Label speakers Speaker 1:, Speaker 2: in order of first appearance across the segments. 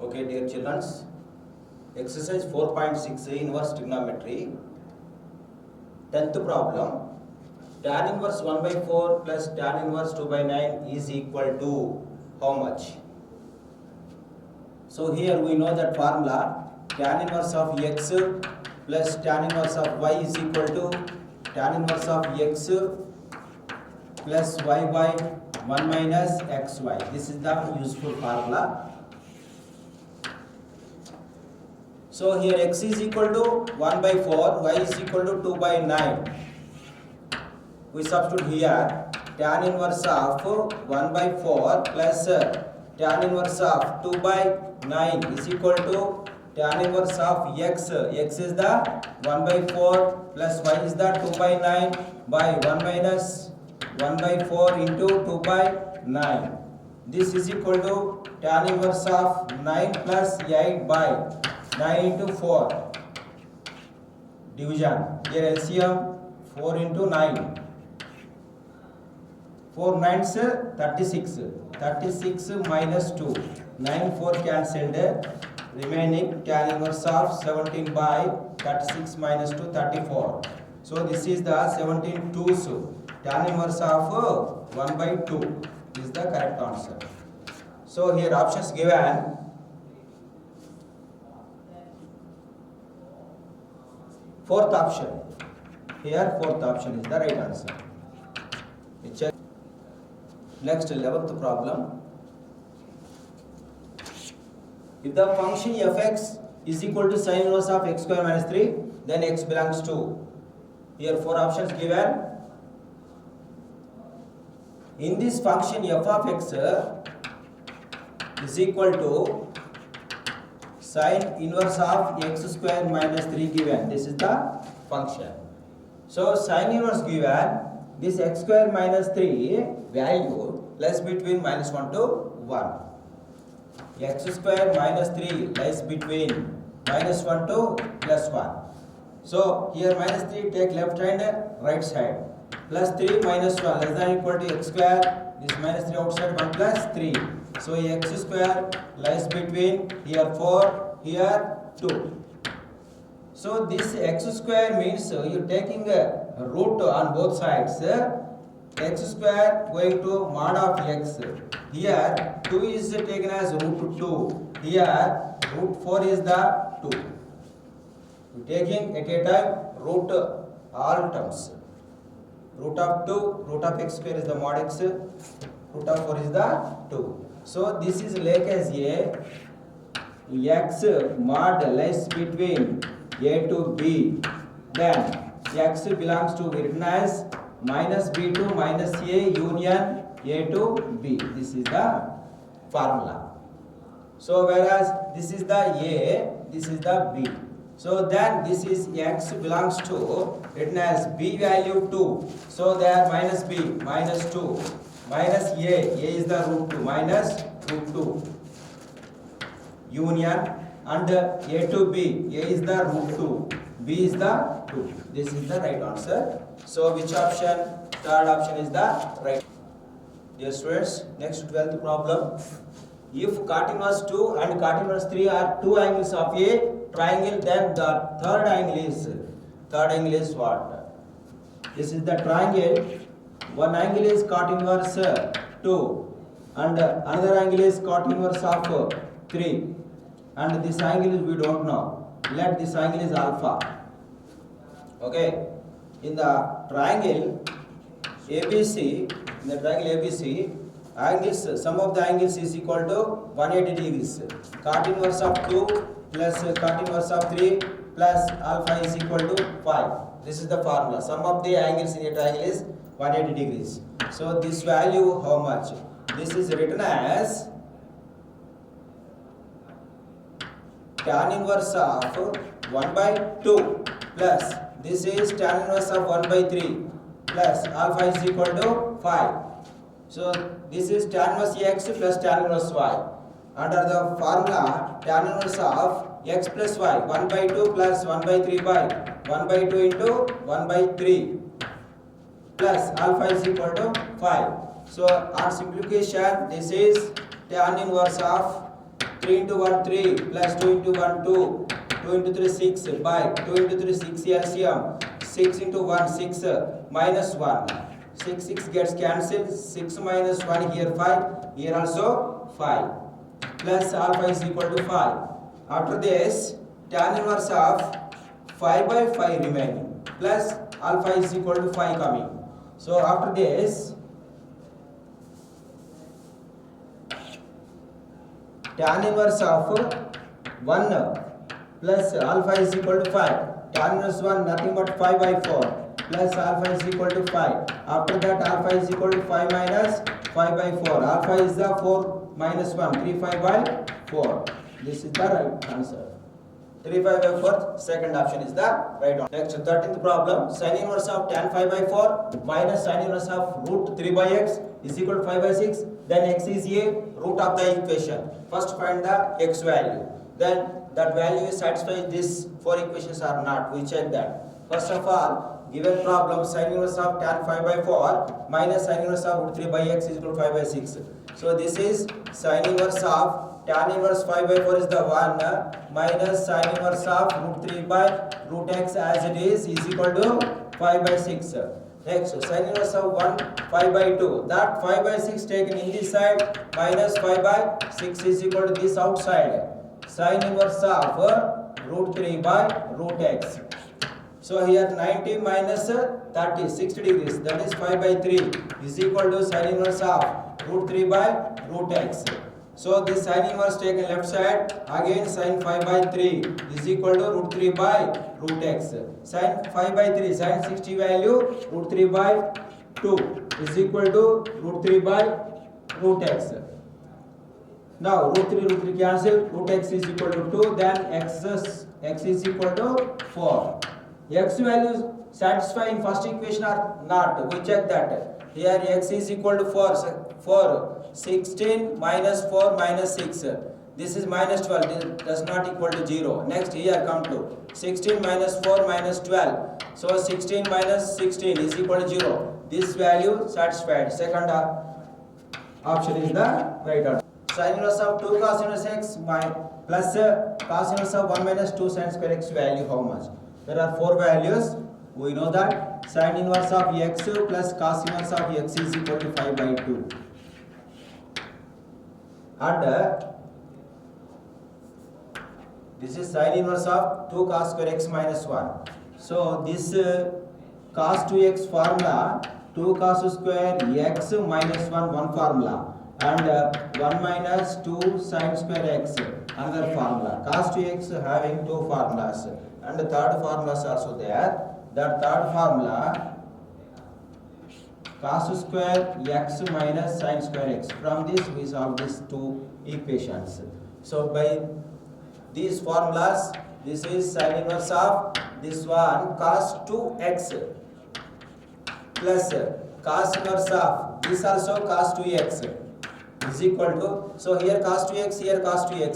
Speaker 1: Okay, dear children, exercise 4.6 inverse trigonometry. 10th problem. Tan inverse 1 by 4 plus tan inverse 2 by 9 is equal to how much? So here we know that formula. Tan inverse of x plus tan inverse of y is equal to tan inverse of x plus y by 1 minus xy. This is the useful formula. So here x is equal to 1 by 4, y is equal to 2 by 9. We substitute here tan inverse of 1 by 4 plus tan inverse of 2 by 9 is equal to tan inverse of x. X is the 1 by 4 plus y is the 2 by 9 by 1 minus 1 by 4 into 2 by 9. This is equal to tan inverse of 9 plus 8 by 9 into 4 division. Here LCM 4 into 9. 4 9s 36. 36 minus 2. 9 4 cancelled. Remaining tan inverse of 17 by 36 minus 2 34. So this is the 17 2's. Tan inverse of 1 by 2 is the correct answer. So here options given. Fourth option. Here fourth option is the right answer. Check. Next 11th problem. If the function fx is equal to sin inverse of x square minus 3, then x belongs to. Here 4 options given. In this function f of x is equal to sin inverse of x square minus 3 given. This is the function. So sin inverse given, this x square minus 3 value lies between minus 1 to 1. X square minus 3 lies between minus 1 to plus 1. So here minus 3 take left hand right side. Plus 3 minus 1 less than or equal to x square. This minus 3 outside 1 plus 3. So x square lies between here 4, here 2. So this x square means you taking a root on both sides. X square going to mod of x. Here 2 is taken as root 2. Here root 4 is the 2. You taking at a time root all terms. Root of 2, root of x square is the mod x. Root of 4 is the 2. So this is like as a x mod lies between a to b. Then x belongs to written as minus b to minus a union a to b. This is the formula. So whereas this is the a, this is the b. So then this is x belongs to written as b value 2. So there minus b minus 2 minus a is the root 2 minus root 2 union and a to b, a is the root 2, b is the 2. This is the right answer. So which option? Third option is the right. Dear students, next 12th problem. If cot inverse 2 and cot inverse 3 are two angles of a triangle, then the third angle is what? This is the triangle. One angle is cot inverse 2 and another angle is cot inverse of 3, and this angle is we don't know. Let this angle is alpha. Okay. In the triangle ABC, angles, sum of the angles is equal to 180 degrees. Cot inverse of 2 plus cot inverse of 3 plus alpha is equal to 5. This is the formula. Sum of the angles in a triangle is 180 degrees. So this value how much? This is written as tan inverse of 1 by 2 plus this is tan inverse of 1 by 3 plus alpha is equal to 5. So this is tan inverse x plus tan inverse y. Under the formula tan inverse of x plus y, 1 by 2 plus 1 by 3 by 1 by 2 into 1 by 3 plus alpha is equal to 5. So on simplification, this is tan inverse of 3 into 1 3 plus 2 into 1 2, 2 into 3 6 by 2 into 3 6 LCM, 6 into 1 6 minus 1. 6 gets cancelled, 6 minus 1 here 5, here also 5 plus alpha is equal to 5. After this, tan inverse of 5 by 5 remaining plus alpha is equal to 5 coming. So after this, tan inverse of 1 plus alpha is equal to 5. Tan inverse 1 nothing but 5 by 4 plus alpha is equal to 5. After that, alpha is equal to 5 minus 5 by 4. Alpha is the 4 minus 1, 3 5 by 4. This is the right answer. 3 5 by 4, second option is the right one. Next, 13th problem. Sin inverse of tan 5 by 4 minus sin inverse of root 3 by x is equal to 5 by 6. Then x is a root of the equation. First find the x value. Then that value is satisfied these 4 equations or not. We check that. First of all, given problem sin inverse of tan 5 by 4 minus sin inverse of root 3 by x is equal to 5 by 6. So this is sin inverse of tan inverse 5 by 4 is the 1 minus sin inverse of root 3 by root x as it is equal to 5 by 6. Next, sin inverse of 1 5 by 2. That 5 by 6 taken in this side minus 5 by 6 is equal to this outside. Sin inverse of root 3 by root x. So here 90 minus 30, 60 degrees, that is 5 by 3 is equal to sin inverse of root 3 by root x. So this sin inverse taken left side, again sin 5 by 3 is equal to root 3 by root x. Sin 5 by 3, sin 60 value, root 3 by 2 is equal to root 3 by root x. Now root 3 cancel, root x is equal to 2, then x is equal to 4. X values satisfying first equation or not, we check that. Here x is equal to 4, 16 minus 4 minus 6. This is minus 12, this does not equal to 0. Next here come to 16 minus 4 minus 12. So 16 minus 16 is equal to 0. This value satisfied. Second option is the right answer. Sin inverse of 2 cos inverse x plus cos inverse of 1 minus 2 sin square x value how much? There are 4 values. We know that sin inverse of x plus cos inverse of x is equal to 5 by 2. And this is sin inverse of 2 cos square x minus 1. So this cos 2x formula, 2 cos square x minus 1 formula, and 1 minus 2 sin square x another formula. Cos 2x having 2 formulas, and the third formula is also there. That third formula, cos square x minus sin square x. From this we solve these 2 equations. So by these formulas, this is sin inverse of this one cos 2x plus cos inverse of this also cos 2x is equal to, so here cos 2x, here cos 2x,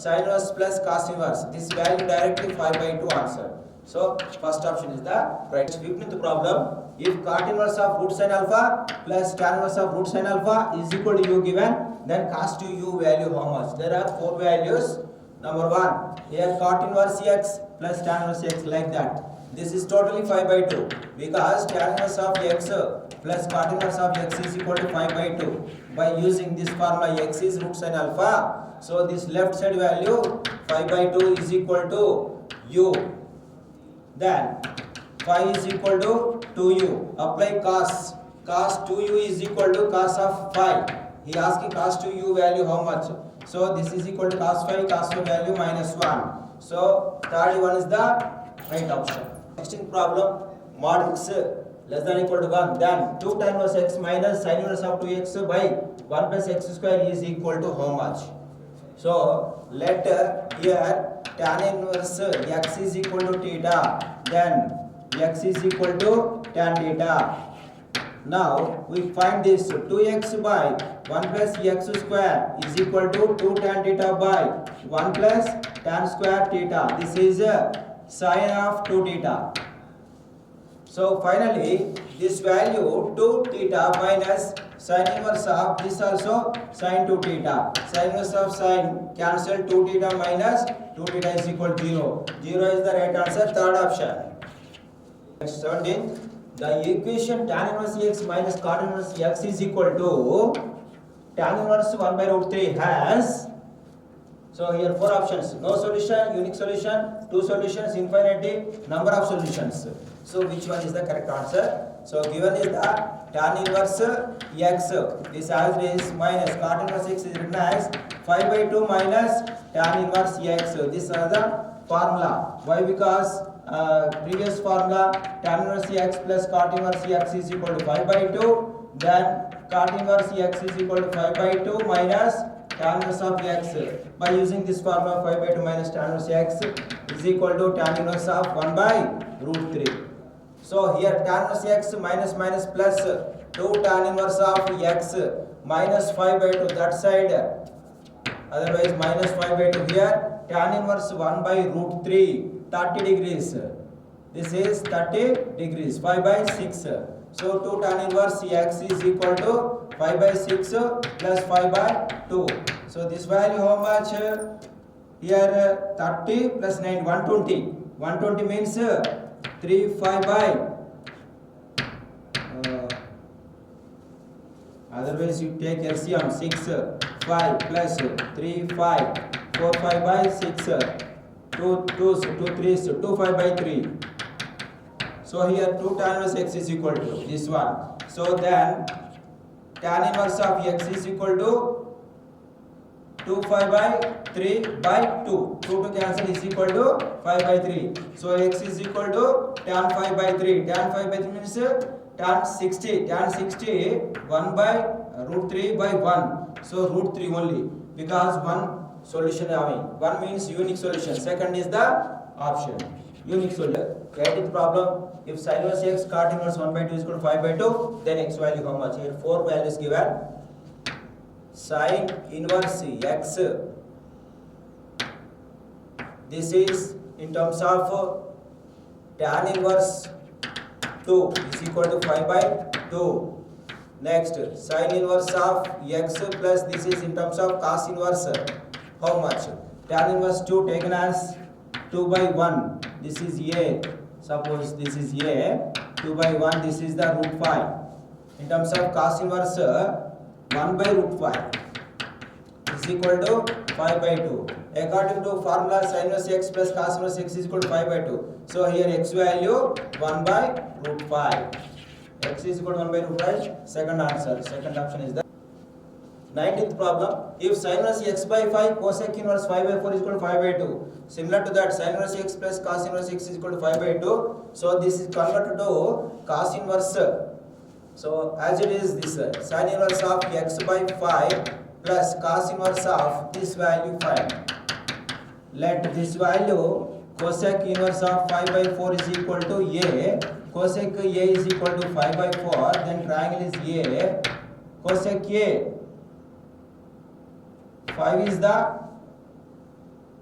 Speaker 1: sin inverse plus cos inverse, this value directly 5 by 2 answer. So first option is the right. 15th problem, if cot inverse of root sin alpha plus tan inverse of root sin alpha is equal to u given, then cos 2u value how much? There are 4 values. Number 1, here cot inverse x plus tan inverse x, like that. This is totally 5 by 2 because tan inverse of x plus cot inverse of x is equal to 5 by 2. By using this formula, x is root sin alpha. So this left side value 5 by 2 is equal to u. Then 5 is equal to 2u. Apply cos. Cos 2u is equal to cos of 5. He asking cos 2u value how much? So this is equal to cos 5 value minus 1. So third one is the right option. 16th problem, mod x less than equal to 1, then 2 tan inverse x minus sin inverse of 2x by 1 plus x square is equal to how much? So let here tan inverse x is equal to theta, then x is equal to tan theta. Now we find this 2x by 1 plus x square is equal to 2 tan theta by 1 plus tan square theta. This is sin of 2 theta. So finally this value 2 theta minus sin inverse of this also sin 2 theta. Sin inverse of sin cancel 2 theta minus 2 theta is equal to 0. 0 is the right answer, third option. Next 17. The equation tan inverse x minus cot inverse x is equal to tan inverse 1 by root 3 has, so here 4 options, no solution, unique solution, 2 solutions, infinity, number of solutions. So which one is the correct answer? So given is the tan inverse x, this as is minus cot inverse x is written as 5 by 2 minus tan inverse x. This is the formula. Why? Because previous formula tan inverse x plus cot inverse x is equal to 5 by 2, then cot inverse x is equal to 5 by 2 minus tan inverse of x. By using this formula 5 by 2 minus tan inverse x is equal to tan inverse of 1 by root 3. So here tan inverse x minus minus plus 2 tan inverse of x minus 5 by 2 that side, otherwise minus 5 by 2 here, tan inverse 1 by root 3 30 degrees. This is 30 degrees, 5 by 6. So 2 tan inverse x is equal to 5 by 6 plus 5 by 2. So this value how much? Here 30 plus 9, 120. 120 means 3 5 by otherwise you take LCM 6 5 plus 3 5 4 5 by 6 2 3s 2 5 by 3. So here 2 tan inverse x is equal to this one. So then tan inverse of x is equal to 2 5 by 3 by 2. 2 to cancel is equal to 5 by 3. So x is equal to tan 5 by 3. Tan 5 by 3 means tan 60. Tan 60 1 by root 3 by 1. So root 3 only, because 1 solution having. 1 means unique solution. Second is the option, unique solution. 18th problem, if sin inverse x cot inverse 1 by 2 is equal to 5 by 2, then x value how much? Here 4 values given. Sin inverse x, this is in terms of tan inverse 2 is equal to 5 by 2. Next, sin inverse of x plus this is in terms of cos inverse. How much? Tan inverse 2 taken as 2 by 1. This is a. Suppose this is a. 2 by 1. This is the root 5. In terms of cos inverse 1 by root 5 is equal to 5 by 2. According to formula sin inverse x plus cos inverse x is equal to 5 by 2. So here x value 1 by root 5. X is equal to 1 by root 5. Second answer. Second option is the 19th problem, if sin inverse x by 5 cosec inverse 5 by 4 is equal to 5 by 2. Similar to that, sin inverse x plus cos inverse x is equal to 5 by 2. So this is converted to cos inverse. So as it is this sin inverse of x by 5 plus cos inverse of this value 5. Let this value cosec inverse of 5 by 4 is equal to a. Cosec a is equal to 5 by 4. Then triangle is a. Cosec a, 5 is the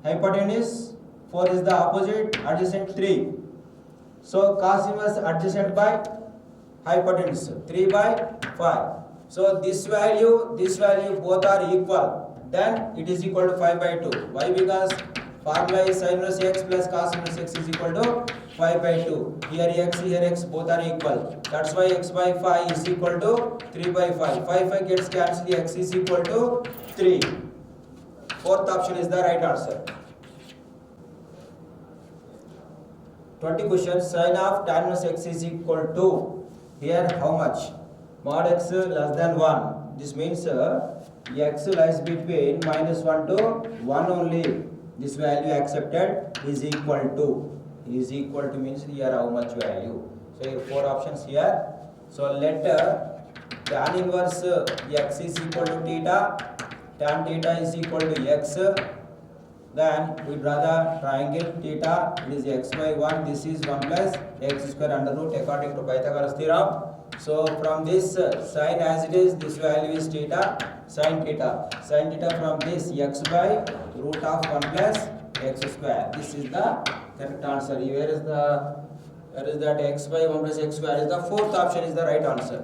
Speaker 1: hypotenuse, 4 is the opposite, adjacent 3. So cos inverse adjacent by hypotenuse 3 by 5. So this value both are equal. Then it is equal to 5 by 2. Why? Because formula is sin inverse x plus cos inverse x is equal to 5 by 2. Here x both are equal. That's why x by 5 is equal to 3 by 5. 5 gets cancelled. X is equal to 3. Fourth option is the right answer. 20 questions. Sin of tan inverse x is equal to, here how much? Mod x less than 1. This means x lies between minus 1 to 1 only. This value accepted is equal to. is equal to means here how much value. So here 4 options here. So let tan inverse x is equal to theta, tan theta is equal to x. Then we draw the triangle theta, it is x by 1, this is 1 plus x square under root according to Pythagoras theorem. So from this sine as it is, this value is theta, sine theta from this x by root of 1 plus x square. This is the correct answer. Where is that x by 1 plus x square is the fourth option is the right answer.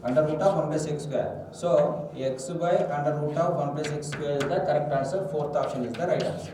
Speaker 1: Under root of 1 plus x square. So x by under root of 1 plus x square is the correct answer. Fourth option is the right answer.